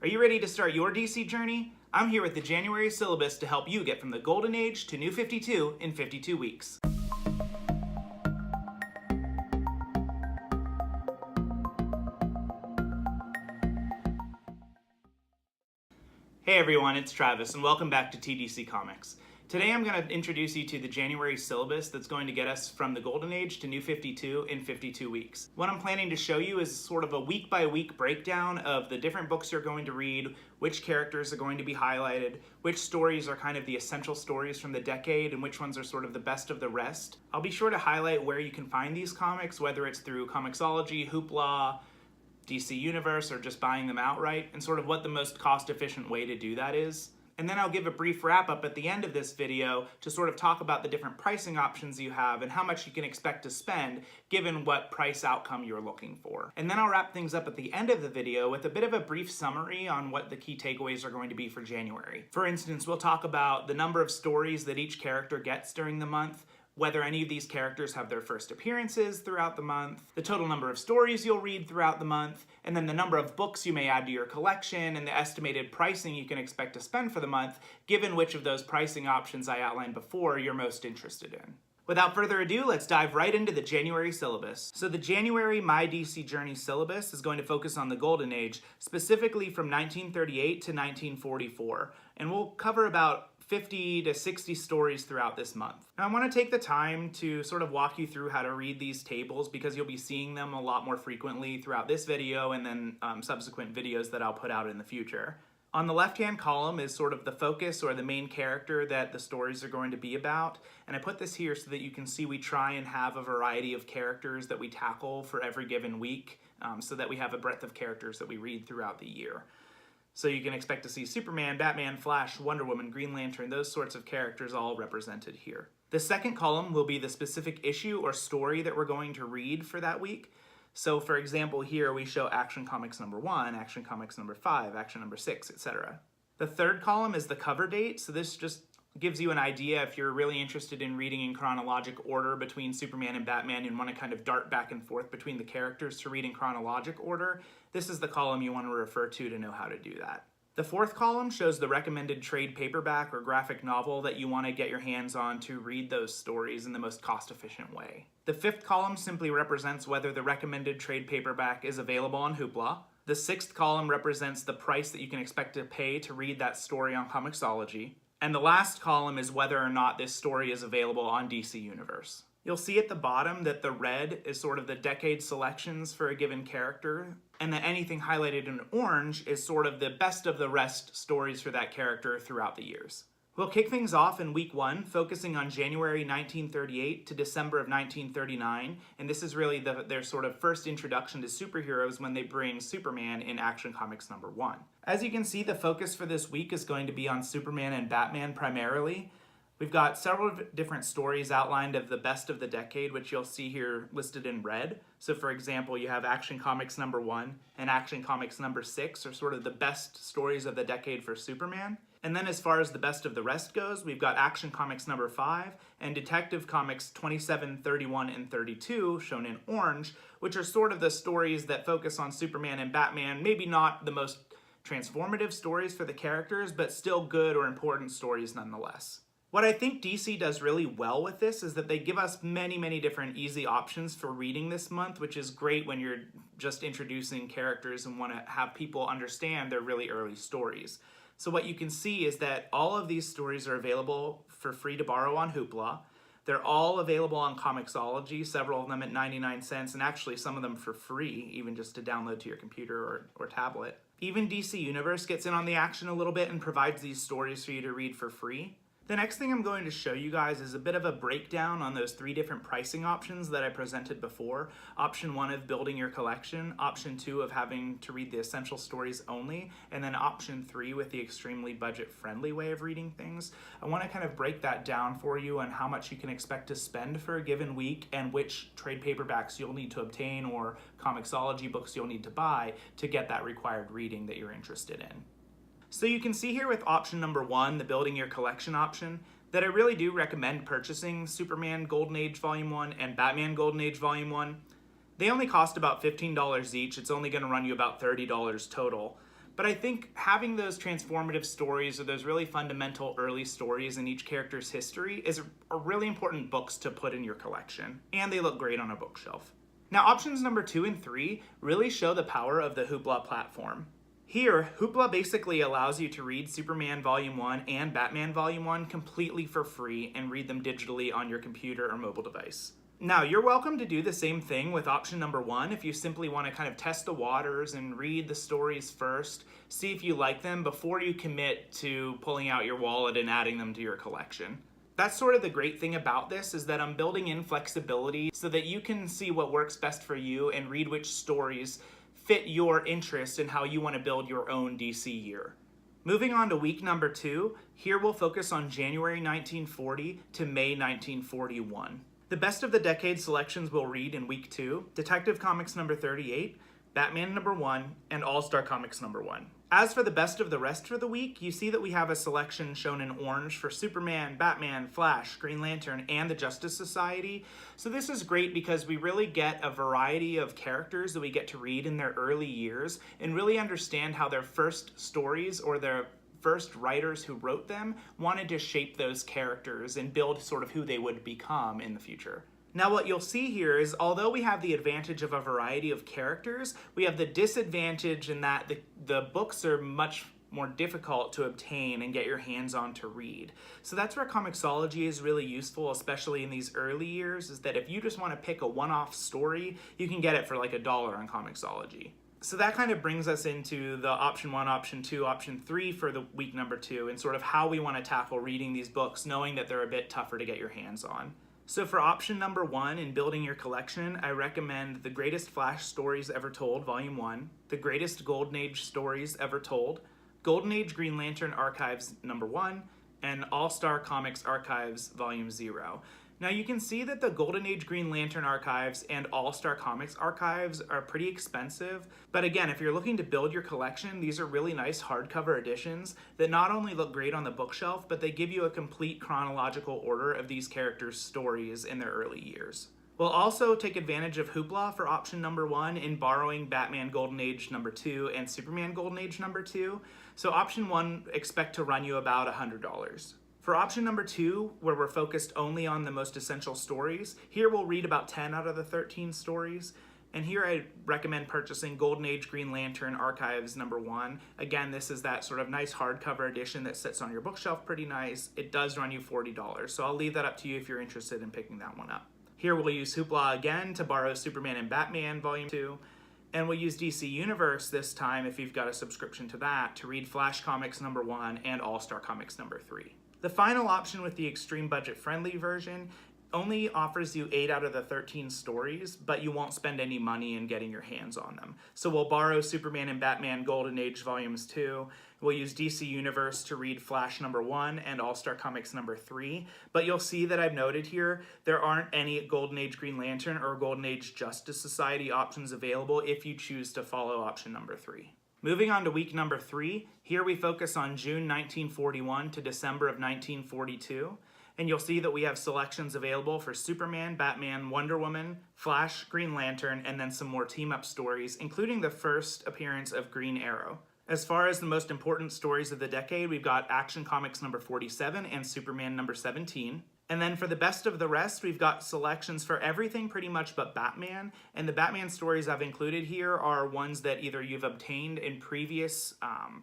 Are you ready to start your DC journey? I'm here with the January syllabus to help you get from the Golden Age to New 52 in 52 weeks. Hey everyone, it's Travis and welcome back to TDC Comics. Today I'm going to introduce you to the January syllabus that's going to get us from the Golden Age to New 52 in 52 weeks. What I'm planning to show you is sort of a week-by-week breakdown of the different books you're going to read, which characters are going to be highlighted, which stories are kind of the essential stories from the decade, and which ones are sort of the best of the rest. I'll be sure to highlight where you can find these comics, whether it's through Comixology, Hoopla, DC Universe, or just buying them outright, and sort of what the most cost-efficient way to do that is. And then I'll give a brief wrap-up at the end of this video to sort of talk about the different pricing options you have and how much you can expect to spend given what price outcome you're looking for. And then I'll wrap things up at the end of the video with a bit of a brief summary on what the key takeaways are going to be for January. For instance, we'll talk about the number of stories that each character gets during the month, whether any of these characters have their first appearances throughout the month, the total number of stories you'll read throughout the month, and then the number of books you may add to your collection and the estimated pricing you can expect to spend for the month, given which of those pricing options I outlined before you're most interested in. Without further ado, let's dive right into the January syllabus. So the January My DC Journey syllabus is going to focus on the Golden Age, specifically from 1938 to 1944, and we'll cover about 50 to 60 stories throughout this month. Now I want to take the time to sort of walk you through how to read these tables because you'll be seeing them a lot more frequently throughout this video and then subsequent videos that I'll put out in the future. On the left-hand column is sort of the focus or the main character that the stories are going to be about. And I put this here so that you can see we try and have a variety of characters that we tackle for every given week so that we have a breadth of characters that we read throughout the year. So you can expect to see Superman, Batman, Flash, Wonder Woman, Green Lantern, those sorts of characters all represented here. The second column will be the specific issue or story that we're going to read for that week. So for example, here we show Action Comics number 1, Action Comics number 5, Action number 6, etc. The third column is the cover date, so this just gives you an idea if you're really interested in reading in chronologic order between Superman and Batman and want to kind of dart back and forth between the characters to read in chronologic order. This is the column you want to refer to know how to do that. The fourth column shows the recommended trade paperback or graphic novel that you want to get your hands on to read those stories in the most cost-efficient way. The fifth column simply represents whether the recommended trade paperback is available on Hoopla. The sixth column represents the price that you can expect to pay to read that story on Comixology. And the last column is whether or not this story is available on DC Universe. You'll see at the bottom that the red is sort of the decade selections for a given character, and that anything highlighted in orange is sort of the best of the rest stories for that character throughout the years. We'll kick things off in week 1, focusing on January 1938 to December of 1939, and this is really their sort of first introduction to superheroes when they bring Superman in Action Comics number 1. As you can see, the focus for this week is going to be on Superman and Batman primarily. We've got several different stories outlined of the best of the decade, which you'll see here listed in red. So for example, you have Action Comics number 1 and Action Comics number 6 are sort of the best stories of the decade for Superman. And then as far as the best of the rest goes, we've got Action Comics number 5 and Detective Comics 27, 31, and 32, shown in orange, which are sort of the stories that focus on Superman and Batman, maybe not the most transformative stories for the characters, but still good or important stories nonetheless. What I think DC does really well with this is that they give us many different easy options for reading this month, which is great when you're just introducing characters and want to have people understand their really early stories. So what you can see is that all of these stories are available for free to borrow on Hoopla. They're all available on Comixology, several of them at 99 cents, and actually some of them for free, even just to download to your computer or tablet. Even DC Universe gets in on the action a little bit and provides these stories for you to read for free. The next thing I'm going to show you guys is a bit of a breakdown on those 3 different pricing options that I presented before. Option 1 of building your collection, option 2 of having to read the essential stories only, and then option 3 with the extremely budget-friendly way of reading things. I want to kind of break that down for you on how much you can expect to spend for a given week and which trade paperbacks you'll need to obtain or Comixology books you'll need to buy to get that required reading that you're interested in. So you can see here with option number 1, the building your collection option, that I really do recommend purchasing Superman Golden Age Volume 1 and Batman Golden Age Volume 1. They only cost about $15 each. It's only going to run you about $30 total. But I think having those transformative stories or those really fundamental early stories in each character's history are really important books to put in your collection, and they look great on a bookshelf. Now, options number 2 and 3 really show the power of the Hoopla platform. Here, Hoopla basically allows you to read Superman Volume 1 and Batman Volume 1 completely for free and read them digitally on your computer or mobile device. Now, you're welcome to do the same thing with option number 1 if you simply want to kind of test the waters and read the stories first, see if you like them before you commit to pulling out your wallet and adding them to your collection. That's sort of the great thing about this, is that I'm building in flexibility so that you can see what works best for you and read which stories fit your interest in how you want to build your own DC year. Moving on to week number 2, here we'll focus on January 1940 to May 1941. The best of the decade selections we'll read in week 2, Detective Comics number 38, Batman number 1, and All-Star Comics number 1. As for the best of the rest for the week, you see that we have a selection shown in orange for Superman, Batman, Flash, Green Lantern, and the Justice Society. So this is great because we really get a variety of characters that we get to read in their early years and really understand how their first stories or their first writers who wrote them wanted to shape those characters and build sort of who they would become in the future. Now what you'll see here is, although we have the advantage of a variety of characters, we have the disadvantage in that the books are much more difficult to obtain and get your hands on to read. So that's where Comixology is really useful, especially in these early years, is that if you just want to pick a one-off story, you can get it for like $1 on Comixology. So that kind of brings us into the option 1, option 2, option 3 for the week number 2, and sort of how we want to tackle reading these books, knowing that they're a bit tougher to get your hands on. So for option number 1 in building your collection, I recommend The Greatest Flash Stories Ever Told, Volume 1, The Greatest Golden Age Stories Ever Told, Golden Age Green Lantern Archives number 1, and All-Star Comics Archives Volume 0. Now you can see that the Golden Age Green Lantern Archives and All-Star Comics Archives are pretty expensive, but again, if you're looking to build your collection, these are really nice hardcover editions that not only look great on the bookshelf, but they give you a complete chronological order of these characters' stories in their early years. We'll also take advantage of Hoopla for option number 1 in borrowing Batman Golden Age number 2 and Superman Golden Age number 2. So option 1, expect to run you about $100. For option number 2, where we're focused only on the most essential stories, here we'll read about 10 out of the 13 stories. And here I recommend purchasing Golden Age Green Lantern Archives number 1. Again, this is that sort of nice hardcover edition that sits on your bookshelf pretty nice. It does run you $40, so I'll leave that up to you if you're interested in picking that one up. Here we'll use Hoopla again to borrow Superman and Batman Volume 2. And we'll use DC Universe this time, if you've got a subscription to that, to read Flash Comics number 1 and All-Star Comics number 3. The final option with the extreme budget-friendly version only offers you 8 out of the 13 stories, but you won't spend any money in getting your hands on them. So we'll borrow Superman and Batman Golden Age Volumes 2. We'll use DC Universe to read Flash number 1 and All-Star Comics number 3. But you'll see that I've noted here, there aren't any Golden Age Green Lantern or Golden Age Justice Society options available if you choose to follow option number 3. Moving on to week number 3, here we focus on June 1941 to December of 1942, and you'll see that we have selections available for Superman, Batman, Wonder Woman, Flash, Green Lantern, and then some more team-up stories, including the first appearance of Green Arrow. As far as the most important stories of the decade, we've got Action Comics number 47 and Superman number 17. And then for the best of the rest, we've got selections for everything pretty much but Batman. And the Batman stories I've included here are ones that either you've obtained in previous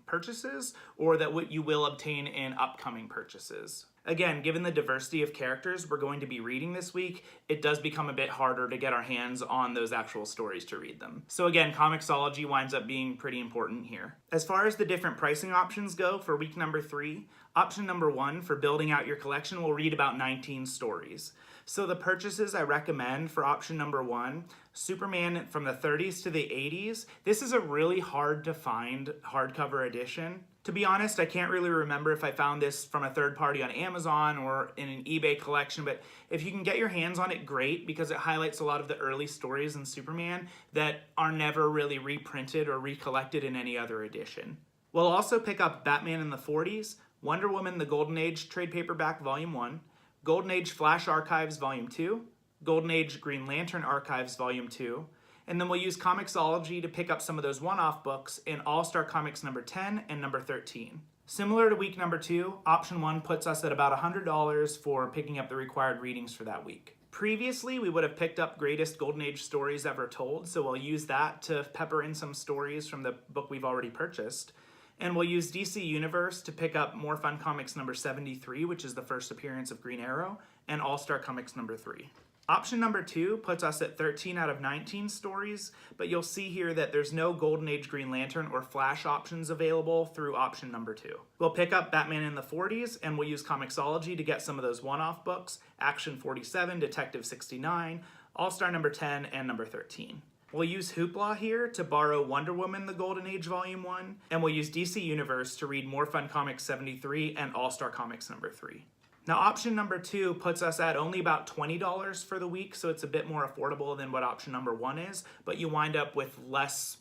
purchases or that what you will obtain in upcoming purchases. Again, given the diversity of characters we're going to be reading this week, it does become a bit harder to get our hands on those actual stories to read them. So again, Comixology winds up being pretty important here. As far as the different pricing options go for week number 3, option number 1 for building out your collection will read about 19 stories. So the purchases I recommend for option number 1, Superman from the 30s to the 80s, this is a really hard to find hardcover edition. To be honest, I can't really remember if I found this from a third party on Amazon or in an eBay collection, but if you can get your hands on it, great, because it highlights a lot of the early stories in Superman that are never really reprinted or recollected in any other edition. We'll also pick up Batman in the 40s, Wonder Woman the Golden Age Trade Paperback Volume 1, Golden Age Flash Archives Volume 2, Golden Age Green Lantern Archives Volume 2, And then we'll use Comixology to pick up some of those one-off books in All-Star Comics number 10 and number 13. Similar to week number 2, option 1 puts us at about $100 for picking up the required readings for that week. Previously, we would have picked up Greatest Golden Age Stories Ever Told, so we'll use that to pepper in some stories from the book we've already purchased. And we'll use DC Universe to pick up More Fun Comics number 73, which is the first appearance of Green Arrow, and All-Star Comics number 3. Option number 2 puts us at 13 out of 19 stories, but you'll see here that there's no Golden Age Green Lantern or Flash options available through option number 2. We'll pick up Batman in the 40s, and we'll use Comixology to get some of those one-off books, Action 47, Detective 69, All-Star number 10, and number 13. We'll use Hoopla here to borrow Wonder Woman The Golden Age Volume 1, and we'll use DC Universe to read More Fun Comics 73 and All-Star Comics number 3. Now, option number 2 puts us at only about $20 for the week, so it's a bit more affordable than what option number 1 is, but you wind up with less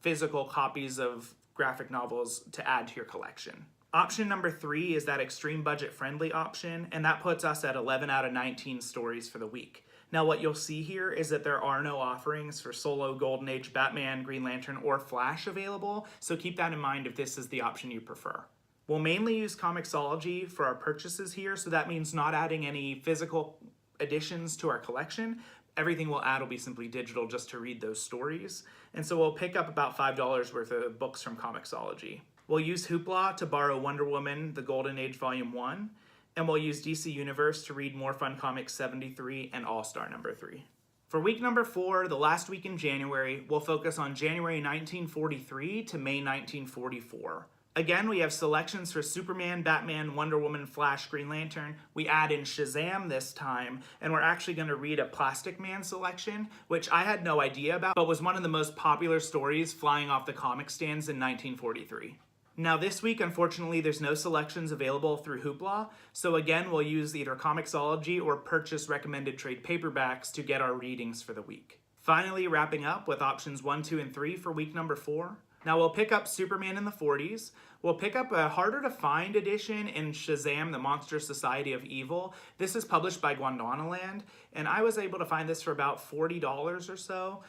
physical copies of graphic novels to add to your collection. Option number 3 is that extreme budget-friendly option, and that puts us at 11 out of 19 stories for the week. Now, what you'll see here is that there are no offerings for solo Golden Age Batman, Green Lantern, or Flash available, so keep that in mind if this is the option you prefer. We'll mainly use Comixology for our purchases here, so that means not adding any physical additions to our collection. Everything we'll add will be simply digital just to read those stories. And so we'll pick up about $5 worth of books from Comixology. We'll use Hoopla to borrow Wonder Woman The Golden Age Volume 1, and we'll use DC Universe to read More Fun Comics 73 and All-Star number 3. For week number 4, the last week in January, we'll focus on January 1943 to May 1944. Again, we have selections for Superman, Batman, Wonder Woman, Flash, Green Lantern. We add in Shazam this time, and we're actually going to read a Plastic Man selection, which I had no idea about, but was one of the most popular stories flying off the comic stands in 1943. Now this week, unfortunately, there's no selections available through Hoopla, so again, we'll use either Comixology or purchase recommended trade paperbacks to get our readings for the week. Finally, wrapping up with options 1, 2, and 3 for week number 4. Now we'll pick up Superman in the 40s. We'll pick up a harder to find edition in Shazam, The Monster Society of Evil. This is published by Gondwanaland, and I was able to find this for about $40 or so.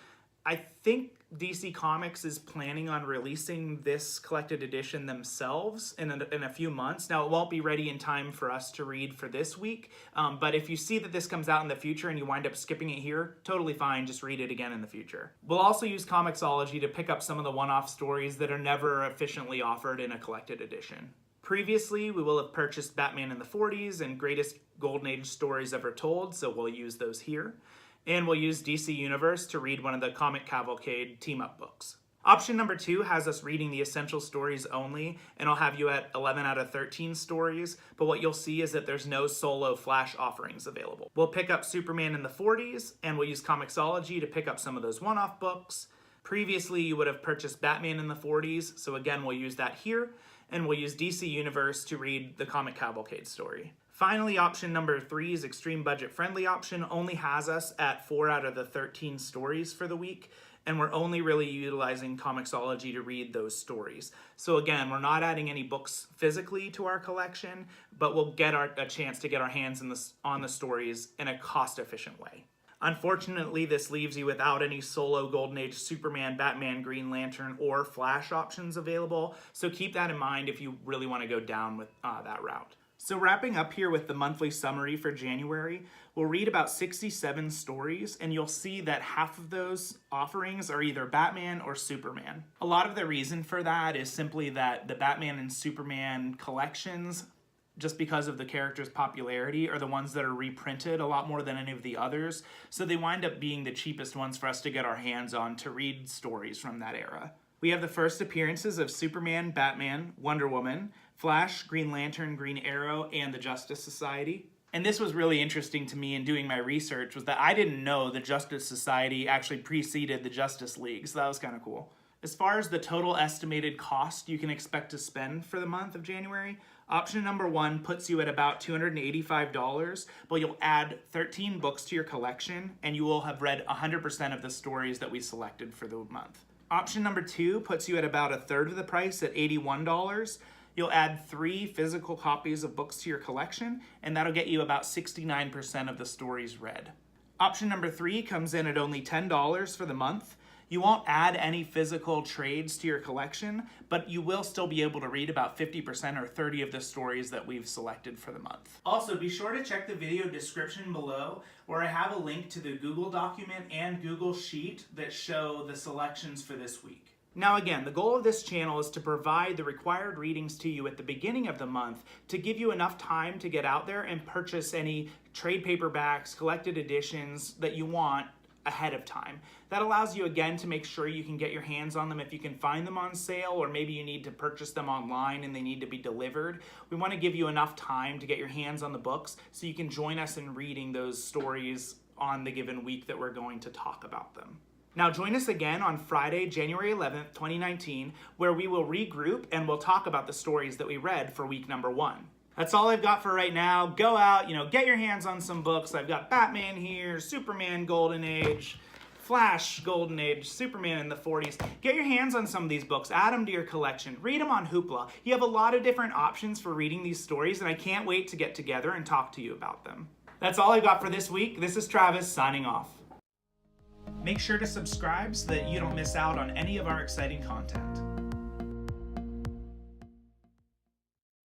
I think DC Comics is planning on releasing this collected edition themselves in a few months. Now, it won't be ready in time for us to read for this week, but if you see that this comes out in the future and you wind up skipping it here, totally fine, just read it again in the future. We'll also use Comixology to pick up some of the one-off stories that are never efficiently offered in a collected edition. Previously, we will have purchased Batman in the 40s and Greatest Golden Age Stories Ever Told, so we'll use those here. And we'll use DC Universe to read one of the Comic Cavalcade team-up books. Option number 2 has us reading the essential stories only, and I'll have you at 11 out of 13 stories, but what you'll see is that there's no solo Flash offerings available. We'll pick up Superman in the 40s, and we'll use Comixology to pick up some of those one-off books. Previously, you would have purchased Batman in the 40s, so again, we'll use that here, and we'll use DC Universe to read the Comic Cavalcade story. Finally, option number 3's extreme budget-friendly option only has us at 4 out of the 13 stories for the week, and we're only really utilizing Comixology to read those stories. So again, we're not adding any books physically to our collection, but we'll get a chance to get our hands on the stories in a cost-efficient way. Unfortunately, this leaves you without any solo Golden Age Superman, Batman, Green Lantern, or Flash options available, so keep that in mind if you really want to go down with that route. So wrapping up here with the monthly summary for January, we'll read about 67 stories, and you'll see that half of those offerings are either Batman or Superman. A lot of the reason for that is simply that the Batman and Superman collections, just because of the character's popularity, are the ones that are reprinted a lot more than any of the others, so they wind up being the cheapest ones for us to get our hands on to read stories from that era. We have the first appearances of Superman, Batman, Wonder Woman, Flash, Green Lantern, Green Arrow, and the Justice Society. And this was really interesting to me in doing my research, was that I didn't know the Justice Society actually preceded the Justice League, so that was kind of cool. As far as the total estimated cost you can expect to spend for the month of January, option number 1 puts you at about $285, but you'll add 13 books to your collection, and you will have read 100% of the stories that we selected for the month. Option number 2 puts you at about a third of the price at $81. You'll add 3 physical copies of books to your collection, and that'll get you about 69% of the stories read. Option number 3 comes in at only $10 for the month. You won't add any physical trades to your collection, but you will still be able to read about 50% or 30 of the stories that we've selected for the month. Also, be sure to check the video description below where I have a link to the Google document and Google Sheet that show the selections for this week. Now again, the goal of this channel is to provide the required readings to you at the beginning of the month to give you enough time to get out there and purchase any trade paperbacks, collected editions that you want ahead of time. That allows you again to make sure you can get your hands on them if you can find them on sale, or maybe you need to purchase them online and they need to be delivered. We want to give you enough time to get your hands on the books so you can join us in reading those stories on the given week that we're going to talk about them. Now join us again on Friday, January 11th, 2019, where we will regroup and we'll talk about the stories that we read for week number 1. That's all I've got for right now. Go out, get your hands on some books. I've got Batman here, Superman Golden Age, Flash Golden Age, Superman in the 40s. Get your hands on some of these books. Add them to your collection. Read them on Hoopla. You have a lot of different options for reading these stories, and I can't wait to get together and talk to you about them. That's all I've got for this week. This is Travis signing off. Make sure to subscribe so that you don't miss out on any of our exciting content.